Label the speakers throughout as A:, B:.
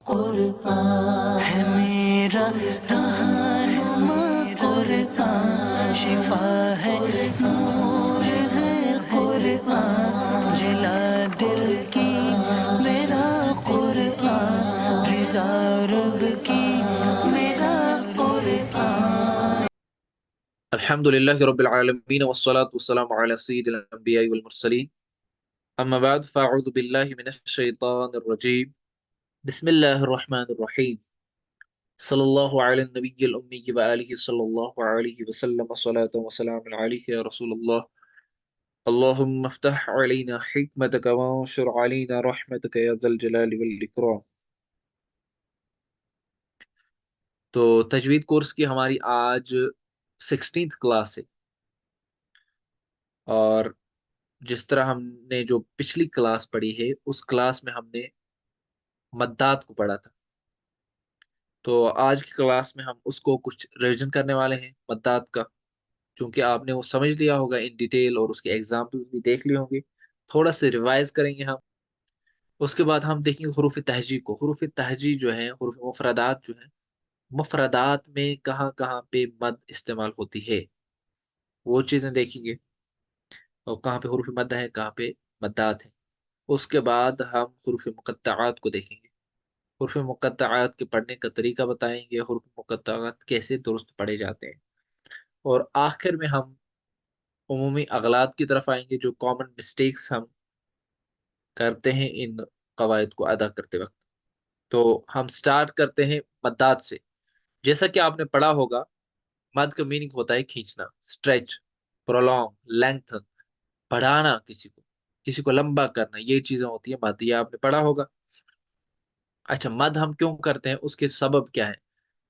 A: قرآن ہے میرا رہنما، قرآن شفا ہے، نور ہے قرآن، جلا دل کی میرا قرآن، رضا رب کی میرا قرآن۔
B: الحمد لله رب العالمين والصلاة والسلام على سيد الأنبياء والمرسلين أما بعد فأعوذ بالله من الشيطان الرجيم بسم الله الرحمن الرحيم صلى الله على النبي الأمي وآله صلى الله عليه وسلم صلاة وسلام عليك يا رسول الله اللهم افتح علينا حكمتك وانشر علينا رحمتك يا ذا الجلال والإكرام۔ تو تجوید کورس کی ہماری آج 16th کلاس ہے، اور جس طرح ہم نے جو پچھلی کلاس پڑھی ہے اس کلاس میں ہم نے مدات کو پڑھا تھا، تو آج کی کلاس میں ہم اس کو کچھ ریویژن کرنے والے ہیں مدات کا، چونکہ آپ نے وہ سمجھ لیا ہوگا ان ڈیٹیل اور اس کے ایگزامپلس بھی دیکھ لیے ہوں گے۔ تھوڑا سے ریوائز کریں گے ہم، اس کے بعد ہم دیکھیں گے حروف تہجی کو۔ حروف تہجی جو ہیں، حروف مفردات جو ہیں، مفردات میں کہاں کہاں پہ مد استعمال ہوتی ہے وہ چیزیں دیکھیں گے، اور کہاں پہ حروف مد ہے، کہاں پہ مدات ہیں۔ اس کے بعد ہم حروف مقطعات کو دیکھیں گے، حروف مقطعات کے پڑھنے کا طریقہ بتائیں گے، حروف مقطعات کیسے درست پڑھے جاتے ہیں، اور آخر میں ہم عمومی اغلاط کی طرف آئیں گے، جو کامن مسٹیکس ہم کرتے ہیں ان قواعد کو ادا کرتے وقت۔ تو ہم سٹارٹ کرتے ہیں مدات سے۔ جیسا کہ آپ نے پڑھا ہوگا، مد کا میننگ ہوتا ہے کھینچنا، اسٹریچ، پرولونگ، لینتھن، بڑھانا، کسی کو لمبا کرنا، یہ چیزیں ہوتی ہیں مد، یہ آپ نے پڑھا ہوگا۔ اچھا، مد ہم کیوں کرتے ہیں، اس کے سبب کیا ہے،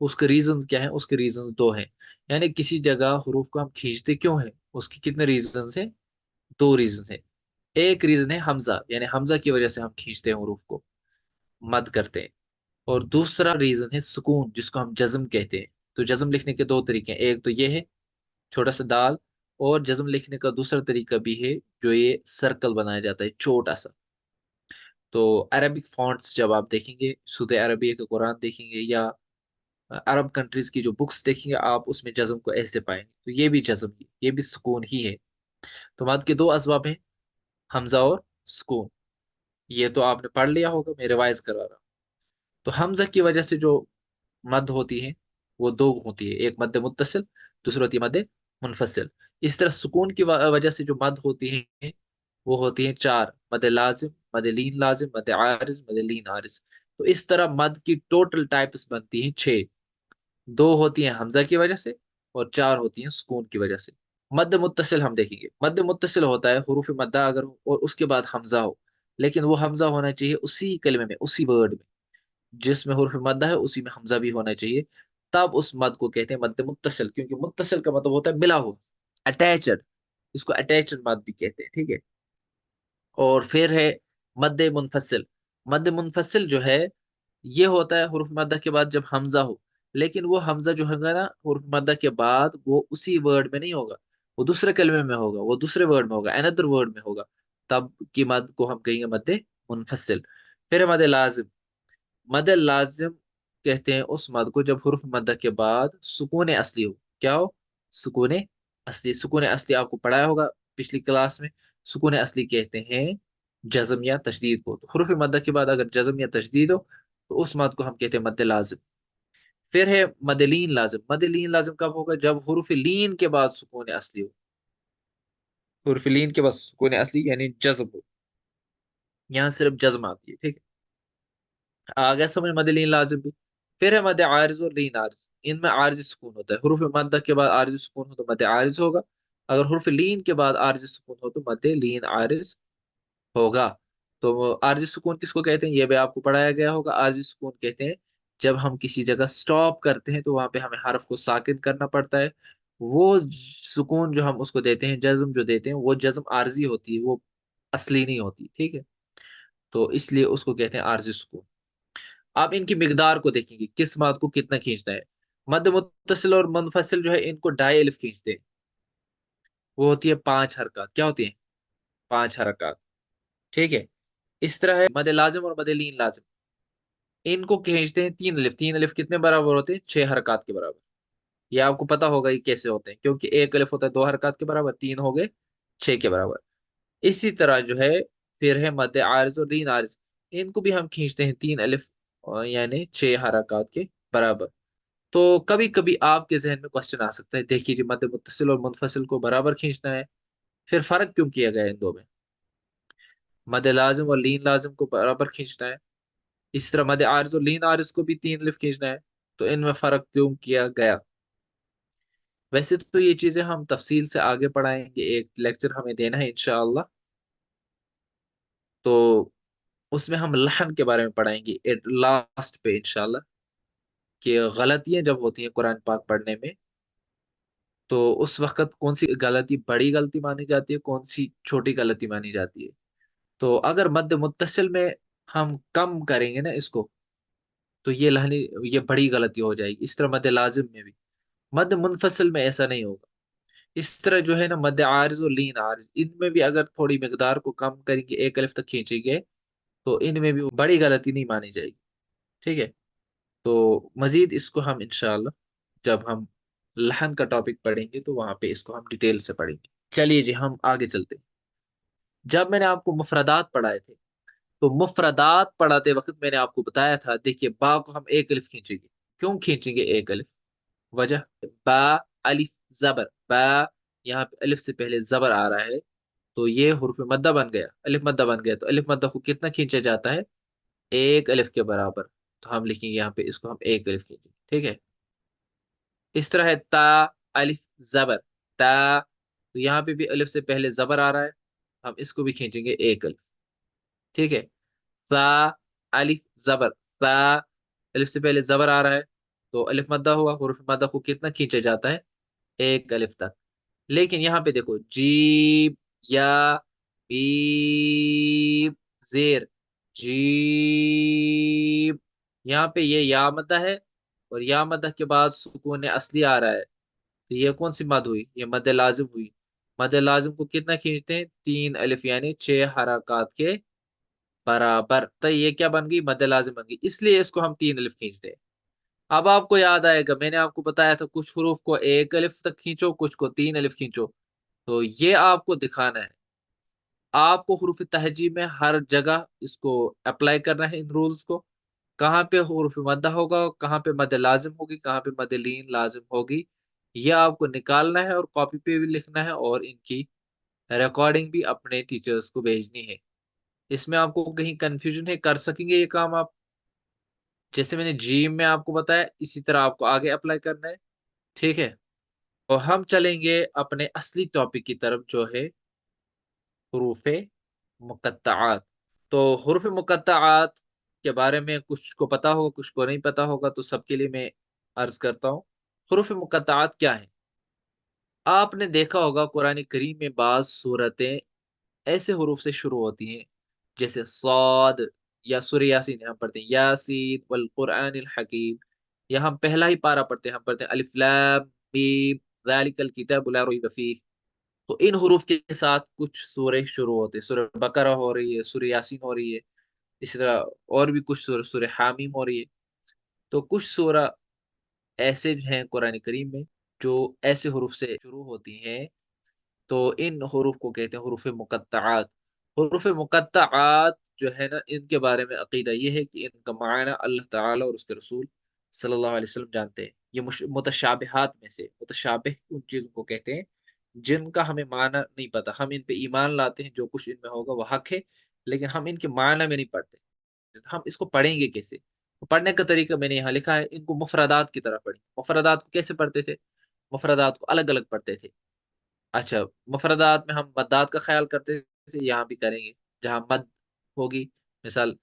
B: اس کے ریزنز کیا ہیں؟ اس کے ریزنز دو ہیں، یعنی کسی جگہ حروف کو ہم کھینچتے کیوں ہیں، اس کی کتنے ریزنز ہیں؟ دو ریزنز ہیں۔ ایک ریزن ہے حمزہ، یعنی حمزہ کی وجہ سے ہم کھینچتے ہیں حروف کو، مد کرتے ہیں۔ اور دوسرا ریزن ہے سکون، جس کو ہم جزم کہتے ہیں۔ تو جزم لکھنے کے دو طریقے ہیں، ایک تو یہ ہے چھوٹا سا دال، اور جزم لکھنے کا دوسرا طریقہ بھی ہے جو یہ سرکل بنایا جاتا ہے چھوٹا سا۔ تو عربک فونٹس جب آپ دیکھیں گے، سورہ عربی کا قرآن دیکھیں گے، یا عرب کنٹریز کی جو بکس دیکھیں گے، آپ اس میں جزم کو ایسے پائیں گے، تو یہ بھی جزم ہی، یہ بھی سکون ہی ہے۔ تو مد کے دو اسباب ہیں، حمزہ اور سکون، یہ تو آپ نے پڑھ لیا ہوگا، میں ریوائز کرا رہا ہوں۔ تو حمزہ کی وجہ سے جو مد ہوتی ہے وہ دو ہوتی ہے، ایک مد متصل، دوسری ہوتی ہے مد منفصل۔ اس طرح سکون کی وجہ سے جو مد ہوتی ہے وہ ہوتی ہیں چار: مد لازم، مد لین لازم، مد عارض، مد لین عارض۔ تو اس طرح مد کی ٹوٹل ٹائپس بنتی ہیں چھ، دو ہوتی ہیں حمزہ کی وجہ سے اور چار ہوتی ہیں سکون کی وجہ سے۔ مد متصل ہم دیکھیں گے، مد متصل ہوتا ہے حروف مدہ اگر ہو اور اس کے بعد حمزہ ہو، لیکن وہ حمزہ ہونا چاہیے اسی کلمے میں، اسی ورڈ میں، جس میں حروف مدہ ہے اسی میں حمزہ بھی ہونا چاہیے، تب اس مد کو کہتے ہیں مد متصل، کیونکہ متصل کا مطلب ہوتا ہے ملا ہوا، اٹیچڈ، اس کو اٹیچڈ مد بھی کہتے ہیں، ٹھیک ہے۔ اور پھر ہے مد منفصل۔ مد منفصل جو ہے یہ ہوتا ہے حروف مدہ کے بعد جب حمزہ ہو، لیکن وہ حمزہ جو ہوگا نا حروف مدہ کے بعد، وہ اسی ورڈ میں نہیں ہوگا، وہ دوسرے کلمے میں ہوگا، وہ دوسرے ورڈ میں ہوگا، اندر ورڈ میں ہوگا، تب کی مد کو ہم کہیں گے مد منفصل۔ پھر ہے مد لازم۔ مد لازم کہتے ہیں اس مد کو جب حروف مدہ کے بعد سکون اصلی ہو۔ کیا ہو؟ سکون اصلی۔ سکون اصلی آپ کو پڑھایا ہوگا پچھلی کلاس میں، سکون اصلی کہتے ہیں جزم یا تشدید کو۔ تو حروف مدہ کے بعد اگر جزم یا تشدید ہو تو اس مد کو ہم کہتے ہیں مد لازم۔ پھر ہے مد لین لازم۔ مد لین لازم کب ہوگا؟ جب حروف لین کے بعد سکون اصلی ہو، حروف لین کے بعد سکون اصلی یعنی جزم ہو، یہاں صرف جزم آتی ہے، ٹھیک ہے۔ آگے سمجھ مد لین لازم بھی۔ پھر ہے مد عارض اور لین عارض، ان میں عارضی سکون ہوتا ہے، حروف مدہ کے بعد عارضی سکون ہو تو مد عارض ہوگا، اگر حروف لین کے بعد عارضی سکون ہو تو مد لین عارض ہوگا۔ تو عارضی سکون کس کو کہتے ہیں؟ یہ بھی آپ کو پڑھایا گیا ہوگا۔ عارضی سکون کہتے ہیں جب ہم کسی جگہ سٹاپ کرتے ہیں تو وہاں پہ ہمیں حرف کو ساکن کرنا پڑتا ہے، وہ سکون جو ہم اس کو دیتے ہیں، جزم جو دیتے ہیں، وہ جزم عارضی ہوتی ہے، وہ اصلی نہیں ہوتی، ٹھیک ہے۔ تو اس لیے اس کو کہتے ہیں عارضی سکون۔ آپ ان کی مقدار کو دیکھیں گے، کس ماد کو کتنا کھینچنا ہے۔ مد متصل اور منفصل جو ہے ان کو ڈائی الف کھینچتے ہیں، وہ ہوتی ہے 5 حرکات۔ کیا ہوتی ہیں؟ 5 حرکات، ٹھیک ہے۔ اس طرح ہے مد لازم اور مد لین لازم۔ ان کو کھینچتے ہیں تین الف. تین الف کتنے برابر ہوتے ہیں؟ 6 حرکات کے برابر. یہ آپ کو پتا ہوگا یہ کیسے ہوتے ہیں، کیونکہ ایک الف ہوتا ہے 2 حرکات کے برابر، تین ہو گئے 6 کے برابر. اسی طرح جو ہے پھر ہے مد عارض اور لین عارض. ان کو بھی ہم کھینچتے ہیں تین الف یعنی 6 حرکات کے برابر. تو کبھی کبھی آپ کے ذہن میں کوشچن آ سکتا ہے، دیکھیے جی مد متصل اور منفصل کو برابر کھینچنا ہے، پھر فرق کیوں کیا گیا ان دو میں؟ مد لازم اور لین لازم کو برابر کھینچنا ہے، اس طرح مد عارض اور لین عارض کو بھی تین الف کھینچنا ہے، تو ان میں فرق کیوں کیا گیا؟ ویسے تو یہ چیزیں ہم تفصیل سے آگے پڑھائیں گے، ایک لیکچر ہمیں دینا ہے انشاءاللہ. تو اس میں ہم لحن کے بارے میں پڑھائیں گے لاسٹ پہ انشاءاللہ، کہ غلطیاں جب ہوتی ہیں قرآن پاک پڑھنے میں تو اس وقت کون سی غلطی بڑی غلطی مانی جاتی ہے، کون سی چھوٹی غلطی مانی جاتی ہے. تو اگر مد متصل میں ہم کم کریں گے نا اس کو، تو یہ لہنی یہ بڑی غلطی ہو جائے گی. اس طرح مد لازم میں بھی. مد منفصل میں ایسا نہیں ہوگا. اس طرح جو ہے نا مد عارض اور لین عارض، ان میں بھی اگر تھوڑی مقدار کو کم کریں گے، ایک الف تک کھینچیں گے، تو ان میں بھی بڑی غلطی نہیں مانی جائے گی. ٹھیک ہے. تو مزید اس کو ہم انشاءاللہ جب ہم لحن کا ٹاپک پڑھیں گے تو وہاں پہ اس کو ہم ڈیٹیل سے پڑھیں گے. چلیے جی ہم آگے چلتے ہیں. جب میں نے آپ کو مفردات پڑھائے تھے، تو مفردات پڑھاتے وقت میں نے آپ کو بتایا تھا، دیکھیے با کو ہم ایک الف کھینچیں گے. کیوں کھینچیں گے ایک الف؟ وجہ با الف زبر با، یہاں پہ الف سے پہلے زبر آ رہا ہے تو یہ حرف مدہ بن گیا، الف مدہ بن گیا. تو الف مدہ کو کتنا کھینچا جاتا ہے؟ ایک الف کے برابر. تو ہم لکھیں گے یہاں پہ اس کو ہم ایک الف کھینچیں گے. ٹھیک ہے. اس طرح ہے تا الف زبر تا، تو یہاں پہ بھی الف سے پہلے زبر آ رہا ہے، ہم اس کو بھی کھینچیں گے ایک الف. ٹھیک ہے. سا الف زبر سا، الف سے پہلے زبر آ رہا ہے تو الف مدہ ہوا، حرف مدہ کو کتنا کھینچا جاتا ہے؟ ایک الف تک. لیکن یہاں پہ دیکھو جیم یا بیم زیر جیم، یہاں پہ یہ یا مدہ ہے اور یا مدہ کے بعد سکون اصلی آ رہا ہے. تو یہ کون سی مد ہوئی؟ یہ مد لازم ہوئی. مد لازم کو کتنا کھینچتے ہیں؟ تین الف یعنی 6 حرکات کے برابر. تو یہ کیا بن گئی؟ مد لازم بن گئی، اس لیے اس کو ہم تین الف کھینچتے ہیں. اب آپ کو یاد آئے گا میں نے آپ کو بتایا تھا کچھ حروف کو ایک الف تک کھینچو، کچھ کو تین الف کھینچو. تو یہ آپ کو دکھانا ہے، آپ کو حروف تہجی میں ہر جگہ اس کو اپلائی کرنا ہے ان رولز کو. کہاں پہ حروف مدہ ہوگا، کہاں پہ مد لازم ہوگی، کہاں پہ مد لین لازم ہوگی، یہ آپ کو نکالنا ہے اور کاپی پہ بھی لکھنا ہے اور ان کی ریکارڈنگ بھی اپنے ٹیچرز کو بھیجنی ہے. اس میں آپ کو کہیں کنفیوژن ہے، کر سکیں گے یہ کام آپ؟ جیسے میں نے جیم میں آپ کو بتایا اسی طرح آپ کو آگے اپلائی کرنا ہے. ٹھیک ہے. اور ہم چلیں گے اپنے اصلی ٹاپک کی طرف جو ہے حروف مقطعات. تو حروف مقطعات کے بارے میں کچھ کو پتا ہوگا، کچھ کو نہیں پتا ہوگا، تو سب کے لیے میں عرض کرتا ہوں حروف مقطعات کیا ہیں. آپ نے دیکھا ہوگا قرآن کریم میں بعض صورتیں ایسے حروف سے شروع ہوتی ہیں، جیسے صاد یا سورہ یاسین ہم پڑھتے ہیں یاسین والقرآن الحکیم، یا ہم پہلا ہی پارہ پڑھتے ہیں، ہم پڑھتے ہیں الف لام میم ذالک الکتاب لا ریب فیہ. تو ان حروف کے ساتھ کچھ سورہ شروع ہوتے ہیں، سورہ بقرہ ہو رہی ہے، سورہ یاسین ہو رہی ہے، اسی طرح اور بھی کچھ سورہ، سورہ حامیم ہو رہی ہے. تو کچھ سورہ ایسے جو ہیں قرآن کریم میں جو ایسے حروف سے شروع ہوتی ہیں، تو ان حروف کو کہتے ہیں حروف مقطعات. حروف مقطعات جو ہے نا ان کے بارے میں عقیدہ یہ ہے کہ ان کا معنی اللہ تعالی اور اس کے رسول صلی اللہ علیہ وسلم جانتے ہیں. یہ متشابہات میں سے، متشابہ ان چیزوں کو کہتے ہیں جن کا ہمیں معنی نہیں پتا. ہم ان پہ ایمان لاتے ہیں، جو کچھ ان میں ہوگا وہ حق ہے، لیکن ہم ان کے معنی میں نہیں پڑھتے. ہم اس کو پڑھیں گے کیسے؟ پڑھنے کا طریقہ میں نے یہاں لکھا ہے، ان کو مفردات کی طرح پڑھیں. مفردات کو کیسے پڑھتے تھے؟ مفردات کو الگ الگ پڑھتے تھے. اچھا، مفردات میں ہم مدات کا خیال کرتے تھے، یہاں بھی کریں گے. جہاں مد ہوگی، مثال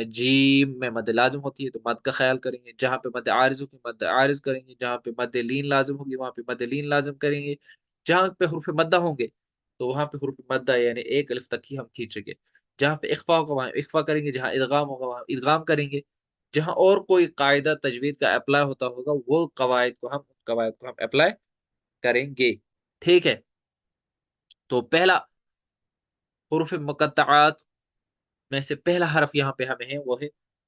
B: جیم میں مد لازم ہوتی ہے تو مد کا خیال کریں گے. جہاں پہ مد عارض ہوگی مد عارض کریں گے. جہاں پہ مد لین لازم ہوگی وہاں پہ مد لین لازم کریں گے. جہاں پہ حروف مدہ ہوں گے تو وہاں پہ حروف مدہ یعنی ایک الف تک ہی ہم کھینچیں گے. جہاں پہ اخفا ہوگا وہاں اخفا کریں گے، جہاں ادغام ہوگا وہاں ادغام کریں گے. جہاں اور کوئی قاعدہ تجوید کا اپلائی ہوتا ہوگا وہ قواعد کو ہم اپلائی کریں گے. ٹھیک ہے. تو پہلا حروف مقطعات میں سے پہلا حرف یہاں پہ ہمیں ہے وہ ہے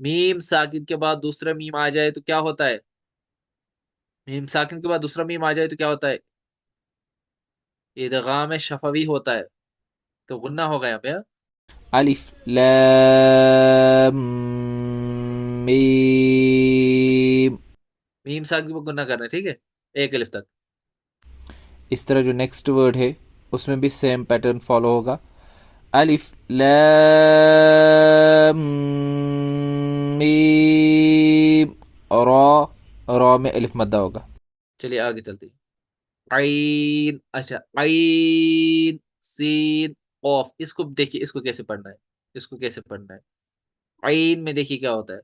B: میم ساکن کے بعد دوسرا میم آ جائے تو کیا ہوتا ہے؟ میم ساکن کے بعد دوسرا میم آ جائے تو کیا ہوتا ہے؟ ادغام شفوی ہوتا ہے، تو غنہ ہو گیا پہ الف لام میم، میم ساکن کو غنہ کرنا ہے، ٹھیک ہے، ایک الف تک۔ اس طرح جو نیکسٹ ورڈ ہے اس میں بھی سیم پیٹرن فالو ہوگا، الف لام میم، را، را میں الف مدہ ہوگا۔ چلیے آگے چلتے ہیں، عین، اچھا عین سین قاف، اس کو دیکھیے اس کو کیسے پڑھنا ہے، اس کو کیسے پڑھنا ہے۔ عین میں دیکھیے کیا ہوتا ہے،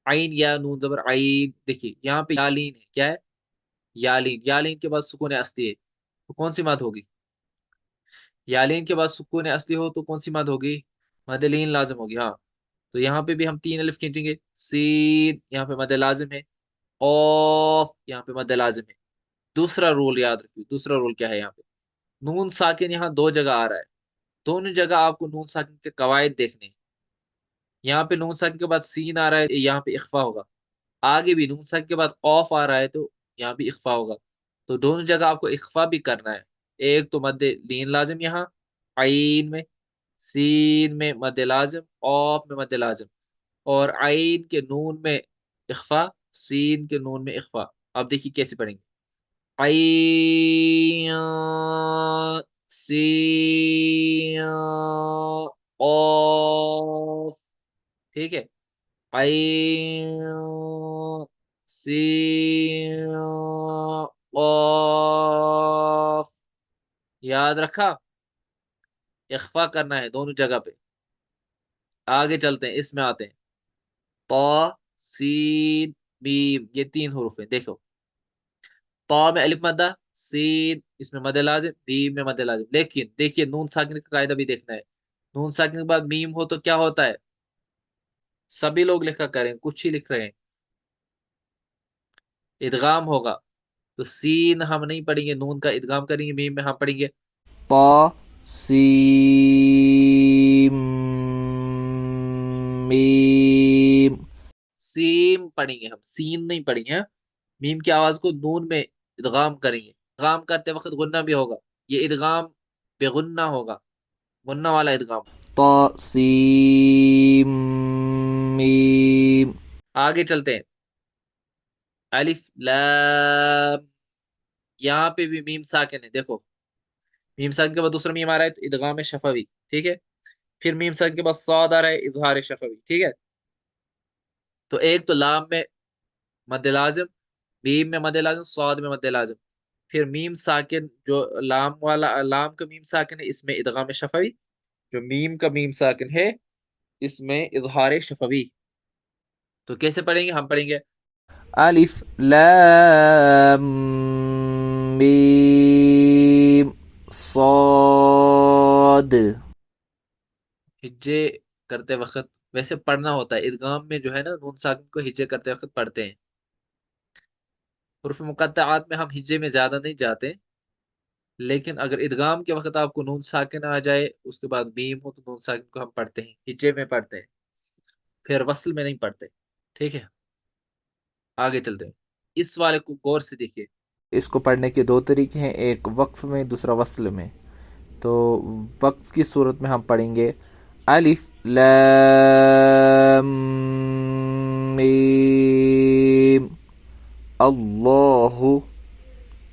B: عین یا نون زبر عین، دیکھیے یہاں پہ یالین ہے، کیا ہے؟ یالین، یالین کے بعد سکون اصلی ہے، تو کون سی مد ہوگی؟ یالین کے بعد سکون اصلی ہو تو کون سی مد ہوگی؟ مد لین لازم ہوگی، ہاں۔ تو یہاں پہ بھی ہم تین الف کھینچیں گے، سین یہاں پہ مد لازم ہے، قاف یہاں پہ مد لازم ہے۔ دوسرا رول یاد رکھیے، دوسرا رول کیا ہے یہاں پہ، نون ساکن یہاں دو جگہ آ رہا ہے، دونوں جگہ آپ کو نون ساکن کے قواعد دیکھنے ہیں۔ یہاں پہ نون ساکن کے بعد سین آ رہا ہے، یہاں پہ اخفا ہوگا، آگے بھی نون ساکن کے بعد قاف آ رہا ہے تو یہاں بھی اخفا ہوگا، تو دونوں جگہ آپ کو اخفا بھی کرنا ہے۔ ایک تو مد لین لازم یہاں عین میں، سین میں مد لازم، قاف میں مد لازم، اور عین کے نون میں اخفا، سین کے نون میں اخفا۔ اب دیکھیے کیسے پڑھیں گے، عین سین قاف، ٹھیک ہے، عین سین قاف، یاد رکھا؟ اخفا کرنا ہے دونوں جگہ پہ۔ آگے چلتے ہیں، اس میں آتے ہیں، طا سین میم، یہ تین حروف ہیں، دیکھو طا میں الف مدہ، سین اس میں مد لازم، میم میں مد لازم، لیکن دیکھیے نون ساکن کا قاعدہ بھی دیکھنا ہے، نون ساکن کے بعد میم ہو تو کیا ہوتا ہے؟ سبھی لوگ لکھا کریں، کچھ ہی لکھ رہے ہیں، ادغام ہوگا، تو سین ہم نہیں پڑھیں گے، نون کا ادغام کریں گے، میم میں ہم پڑھیں گے طا سین میم، سیم پڑھیں گے ہم، سین نہیں پڑھیں گے، میم کی آواز کو نون میں ادغام کریں گے، ادغام کرتے وقت غنہ بھی ہوگا، یہ ادغام بے غنہ ہوگا، غنہ والا ادغام، طا سین میم۔ آگے چلتے ہیں، الف لام، یہاں پہ بھی میم ساکن ہے، دیکھو میم ساکن کے بعد دوسرا میم آ رہا ہے تو ادغام شفوی، ٹھیک ہے، پھر میم ساکن کے بعد صاد آ رہا ہے، اظہار شفوی، ٹھیک ہے، تو ایک تو لام میں مد لازم، میم میں مد لازم، صاد میں مد لازم، پھر میم ساکن جو لام والا، لام کا میم ساکن ہے اس میں ادغام شفوی، جو میم کا میم ساکن ہے اس میں اظہار شفوی۔ تو کیسے پڑھیں گے؟ ہم پڑھیں گے الف لام میم صاد، ہجے کرتے وقت ویسے پڑھنا ہوتا ہے، ادغام میں جو ہے نا نون ساکن کو ہجے کرتے وقت پڑھتے ہیں، حروف مقطعات میں ہم ہجے میں زیادہ نہیں جاتے، لیکن اگر ادغام کے وقت آپ کو نون ساکن آ جائے اس کے بعد میم ہو تو نون ساکن کو ہم پڑھتے ہیں، ہجے میں پڑھتے ہیں، پھر وصل میں نہیں پڑھتے، ٹھیک ہے۔ آگے چلتے ہیں، اس والے کو غور سے دیکھیے، اس کو پڑھنے کے دو طریقے ہیں، ایک وقف میں، دوسرا وصل میں۔ تو وقف کی صورت میں ہم پڑھیں گے الف لام میم اللہ،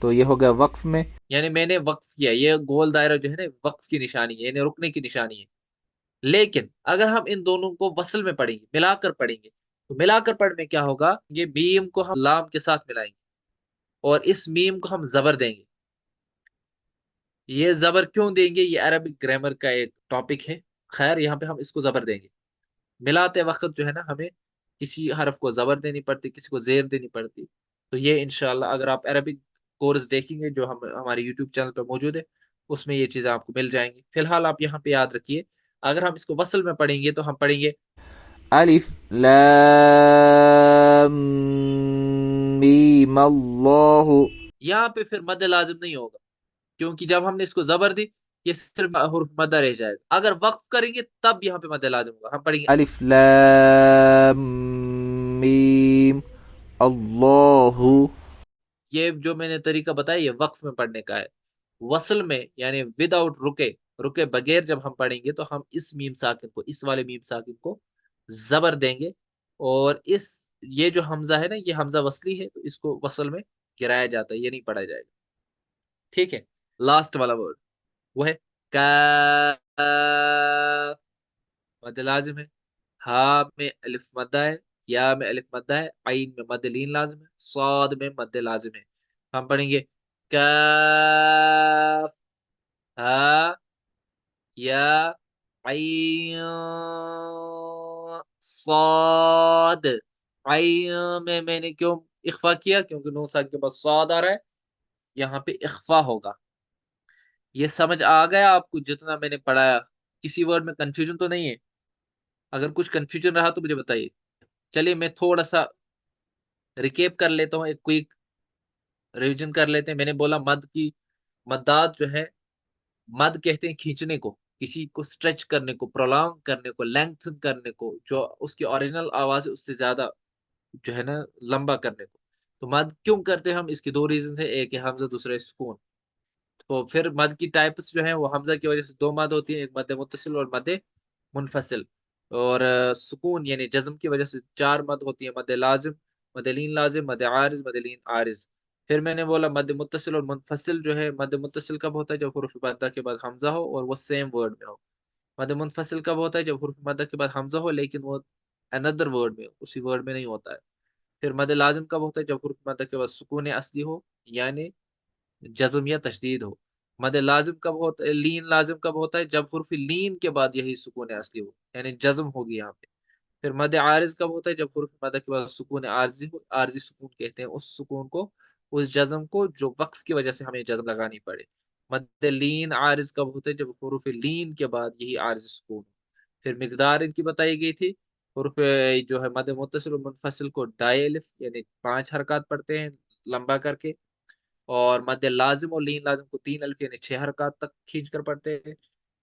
B: تو یہ ہو گیا وقف میں، یعنی میں نے وقف کیا، یہ گول دائرہ جو ہے نا وقف کی نشانی ہے، یعنی رکنے کی نشانی ہے۔ لیکن اگر ہم ان دونوں کو وصل میں پڑھیں گے، ملا کر پڑھیں گے، تو ملا کر پڑھنے میں کیا ہوگا، یہ میم کو ہم لام کے ساتھ ملائیں گے اور اس میم کو ہم زبر دیں گے۔ یہ زبر کیوں دیں گے؟ یہ عربک گرامر کا ایک ٹاپک ہے، خیر یہاں پہ ہم اس کو زبر دیں گے، ملاتے وقت جو ہے نا ہمیں کسی حرف کو زبر دینی پڑتی، کسی کو زیر دینی پڑتی، تو یہ انشاءاللہ اگر آپ عربک کورس دیکھیں گے جو ہم ہمارے یوٹیوب چینل پہ موجود ہے اس میں یہ چیزیں آپ کو مل جائیں گی۔ فی الحال آپ یہاں پہ یاد رکھیے، اگر ہم اس کو وصل میں پڑھیں گے تو ہم پڑھیں گے الف لام میم اللہ، یہاں پہ پھر مد لازم نہیں ہوگا، کیونکہ جب ہم نے اس کو زبر دی یہ صرف حرف مدہ رہ جائے گا. اگر وقف کریں گے تب یہاں پہ مد لازم ہوگا. ہم پڑھیں گے
C: الف لام میم اللہ.
B: یہ جو میں نے طریقہ بتایا یہ وقف میں پڑھنے کا ہے. وصل میں یعنی ود آؤٹ رکے رکے بغیر جب ہم پڑھیں گے تو ہم اس میم ساکن کو اس والے میم ساکن کو زبر دیں گے اور یہ جو حمزہ ہے نا یہ حمزہ وصلی ہے تو اس کو وصل میں گرایا جاتا ہے یہ نہیں پڑھا جائے گا. ٹھیک ہے. لاسٹ والا ورڈ وہ ہے کاف. مد لازم ہے. ہا میں الف مدہ ہے. یا میں الف مدہ ہے. عین میں مد لین لازم ہے. صاد میں مد لازم ہے. ہم پڑھیں گے کاف ہا یا عین صاد. عین میں نے کیوں اخفا کیا کیونکہ نون ساکن کے بعد صاد آ رہا ہے. یہاں پہ اخفا ہوگا. یہ سمجھ آ گیا آپ کو جتنا میں نے پڑھایا؟ کسی ورڈ میں کنفیوژن تو نہیں ہے؟ اگر کچھ کنفیوژن رہا تو مجھے بتائیے. چلیے میں تھوڑا سا ریکیپ کر لیتا ہوں. ایک کوئک ریویژن کر لیتے ہیں. میں نے بولا مدات جو ہے مد کہتے ہیں کھینچنے کو, کسی کو سٹریچ کرنے کو, پرولونگ کرنے کو, لینتھن کرنے کو, جو اس کی اوریجنل آواز ہے اس سے زیادہ جو ہے نا لمبا کرنے کو. تو مد کیوں کرتے ہیں ہم؟ اس کی دو ریزن ہے. ایک ہے حمزہ, دوسرا ہے سکون. تو پھر مد کی ٹائپس جو ہیں وہ حمزہ کی وجہ سے دو مد ہوتی ہیں, ایک مد متصل اور مد منفصل. اور سکون یعنی جزم کی وجہ سے چار مد ہوتی ہیں, مد لازم, مد لین لازم, مد عارض, مد لین عارض. پھر میں نے بولا مد متصل اور منفصل جو ہے, مد متصل کب ہوتا ہے جب حروف مدہ کے بعد حمزہ ہو اور وہ سیم ورڈ میں ہو. مد منفصل کب ہوتا ہے جب حروف مدہ کے بعد حمزہ ہو لیکن وہ اندر ورڈ میں, اسی ورڈ میں نہیں ہوتا ہے. پھر مد لازم کب ہوتا ہے جب حروف مدہ کے بعد سکون اصلی ہو یعنی جزم یا تشدید ہو. مد لازم کب ہوتا ہے, لین لازم کب ہوتا ہے جب حرف لین کے بعد یہی سکون اصلی ہو یعنی جزم ہوگی یہاں پہ. پھر مد عارض کب ہوتا ہے جب حرف مدہ کے بعد سکون عارضی ہو. عارضی سکون کہتے ہیں اس سکون کو, اس جزم کو جو وقف کی وجہ سے ہمیں جزم لگانی پڑے. مد لین عارض کب ہوتا ہے جب حروف لین کے بعد یہی عارضی سکون ہو. پھر مقدار ان کی بتائی گئی تھی. حروف جو ہے مد متصل و منفصل کو ڈائی الف یعنی 5 حرکات پڑھتے ہیں لمبا کر کے, اور مد لازم اور لین لازم کو 3 الف یعنی 6 حرکات تک کھینچ کر پڑھتے ہیں.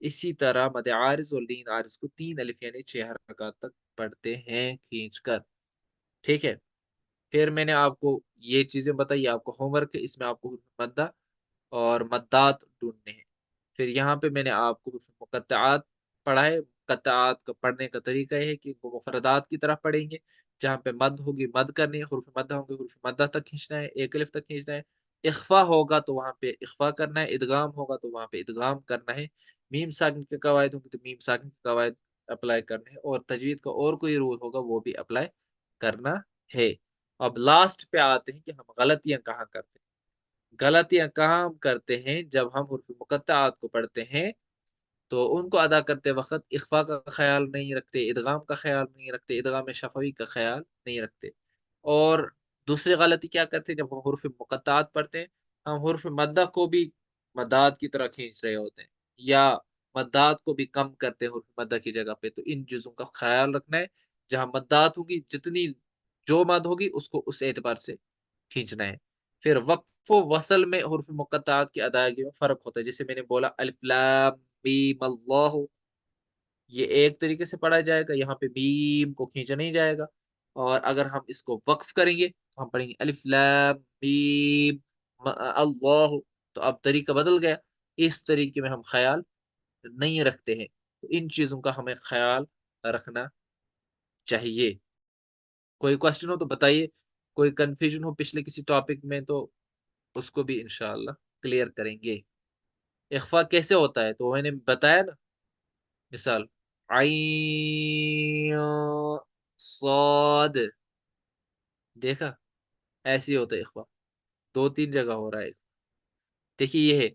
B: اسی طرح مد عارض اور لین عارض کو 3 الف یعنی 6 حرکات تک پڑھتے ہیں کھینچ کر. ٹھیک ہے. پھر میں نے آپ کو یہ چیزیں بتائی, آپ کو ہوم ورک ہے, اس میں آپ کو مدہ اور مدات ڈھونڈنے ہیں. پھر یہاں پہ میں نے آپ کو مقطعات پڑھائے. مقطعات کا پڑھنے کا طریقہ یہ ہے کہ وہ مفردات کی طرف پڑھیں گے. جہاں پہ مد ہوگی مد کرنی ہے, حروف مدہ ہوں گے حروف مدہ تک کھینچنا ہے, ایک الف تک کھینچنا ہے. اخفا ہوگا تو وہاں پہ اخفا کرنا ہے, ادغام ہوگا تو وہاں پہ ادغام کرنا ہے. میم ساکن کے قواعد ہوں گے تو میم ساکن کے قواعد اپلائی کرنے ہیں, اور تجوید کا اور کوئی رول ہوگا وہ بھی اپلائی کرنا ہے. اب لاسٹ پہ آتے ہیں کہ ہم غلطیاں کہاں کرتے ہیں. غلطیاں کہاں ہم کرتے ہیں جب ہم حروف مقطعات کو پڑھتے ہیں تو ان کو ادا کرتے وقت اخفا کا خیال نہیں رکھتے, ادغام کا خیال نہیں رکھتے, ادغام شفوی کا خیال نہیں رکھتے. اور دوسری غلطی کیا کرتے ہیں جب ہم حروف مقطعات پڑھتے ہیں, ہم حروف مدہ کو بھی مداد کی طرح کھینچ رہے ہوتے ہیں یا مداد کو بھی کم کرتے ہیں حروف مدہ کی جگہ پہ. تو ان چیزوں کا خیال رکھنا ہے. جہاں مداد ہوگی جتنی جو مد ہوگی اس کو اس اعتبار سے کھینچنا ہے. پھر وقف و وصل میں حروف مقطعات کی ادائیگی میں فرق ہوتا ہے. جیسے میں نے بولا الف لام میم اللہ, یہ ایک طریقے سے پڑھا جائے گا, یہاں پہ میم کو کھینچا نہیں جائے گا. اور اگر ہم اس کو وقف کریں گے تو ہم پڑھیں گے الف لام میم اللہ, تو اب طریقہ بدل گیا. اس طریقے میں ہم خیال نہیں رکھتے ہیں. تو ان چیزوں کا ہمیں خیال رکھنا چاہیے. کوئی کوشچن ہو تو بتائیے, کوئی کنفیوژن ہو پچھلے کسی ٹاپک میں تو اس کو بھی انشاءاللہ کلیئر کریں گے. اخفا کیسے ہوتا ہے تو میں نے بتایا نا, مثال عین صاد, دیکھا ایسے ہی ہوتا ہے اخفا, 2 3 جگہ ہو رہا ہے. دیکھیے یہ ہے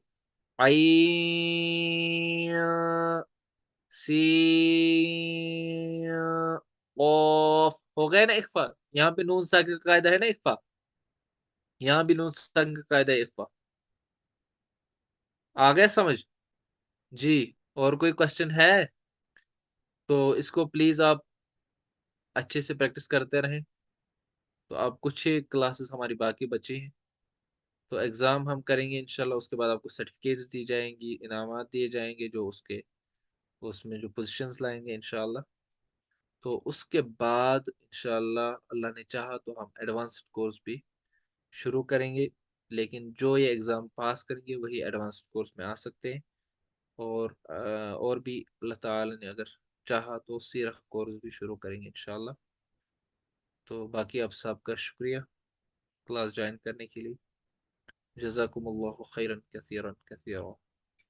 B: عین سین قاف, ہو گیا نا اخفا. یہاں پہ نون ساکن کا قاعدہ ہے نا اخفا, یہاں بھی نون ساکن کا قاعدہ ہے اخفا. آ گیا سمجھ؟ جی. اور کوئی کوشچن ہے تو اس کو پلیز آپ اچھے سے پریکٹس کرتے رہیں. تو اب کچھ ہی کلاسز ہماری باقی بچی ہیں. تو ایگزام ہم کریں گے انشاءاللہ، اس کے بعد آپ کو سرٹیفکیٹس دی جائیں گی، انعامات دیے جائیں گے جو اس میں جو پوزیشنز لائیں گے انشاءاللہ۔ تو اس کے بعد انشاءاللہ اللہ نے چاہا تو ہم ایڈوانسڈ کورس بھی شروع کریں گے، لیکن جو یہ ایگزام پاس کریں گے وہی ایڈوانسڈ کورس میں آ سکتے ہیں۔ اور بھی اللہ تعالی نے اگر چاہا تو سیرت کورس بھی شروع کریں گے انشاءاللہ۔ تو باقی آپ سب کا شکریہ کلاس جوائن کرنے کے لیے، جزاکم اللہ خیرا کثیرا کثیرا۔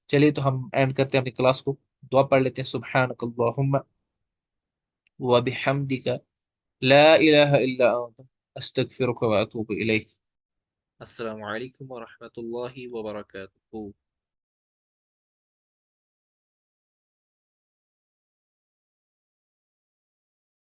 B: چلیے تو ہم اینڈ کرتے ہیں اپنی کلاس کو، دعا پڑھ لیتے ہیں۔ سبحانک اللہم وبحمدک لا الہ الا انت استغفرک واتوب الیک۔ السلام علیکم ورحمۃ اللہ وبرکاتہ۔